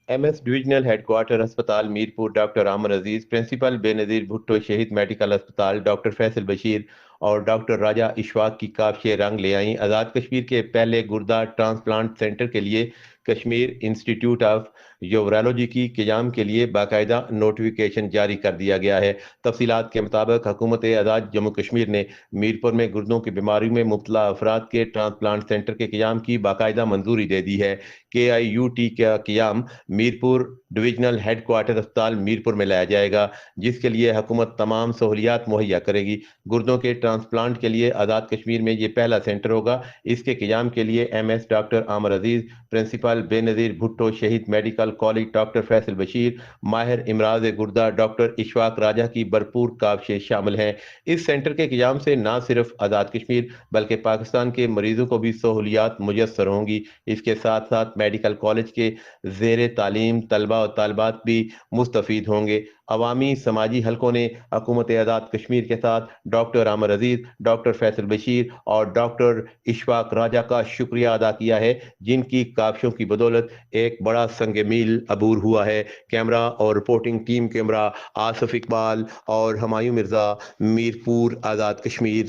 MS divisional headquarter अस्पताल Mirpur doctor आमर अजीज, principal Benazir Bhutto शहीद मेडिकल अस्पताल डॉक्टर फैसल बशीर और डॉक्टर राजा इशफाक की काफिए रंग ले आई। आज़ाद कश्मीर के पहले गुर्दा ट्रांसप्लांट सेंटर के लिए कश्मीर इंस्टीट्यूट ऑफ यूरोलॉजी की क़याम के लिए बाकायदा नोटिफिकेशन जारी कर दिया गया है। तफसीलात के मुताबिक हुकूमत आज़ाद जम्मू कश्मीर ने मीरपुर में गुर्दों की बीमारी में मुब्तला अफराद के ट्रांसप्लांट सेंटर के क़याम की बाकायदा मंजूरी दे दी है। KIUT का क़याम मीरपुर डिविजनल हेडक्वार्टर अस्पताल मीरपुर में लाया जाएगा, जिसके लिए हुकूमत तमाम सहूलियात मुहैया करेगी। गुर्दों के ट्रांसप्लांट के लिए आज़ाद कश्मीर में ये पहला सेंटर होगा। इसके क़याम के लिए MS डॉक्टर आमर अजीज, प्रिंसिपल बेनजीर भुट्टो शहीद medical college doctor Faisal Bashir, माहिर इमराज गुर्दा डॉक्टर इशफाक राजा की भरपूर काविशें शामिल हैं। इस सेंटर के क़याम से न सिर्फ आज़ाद कश्मीर बल्कि पाकिस्तान के मरीजों को भी सहूलियात मुयस्सर होंगी। इसके साथ साथ मेडिकल कॉलेज के ज़ेर तालीम तलबा और तालबात भी मुस्तफ़ीद होंगे। अवामी समाजी हलकों ने हुकूमत आज़ाद कश्मीर के साथ डॉक्टर आमर अजीज, डॉक्टर फैसल बशीर और डॉक्टर इशफाक राजा का शुक्रिया अदा किया है, जिनकी काविशों की बदौलत एक बड़ा संग मील अबूर हुआ है। कैमरा और reporting team camera Asif Iqbal और हमायूं मिर्ज़ा, मीरपुर, आज़ाद कश्मीर।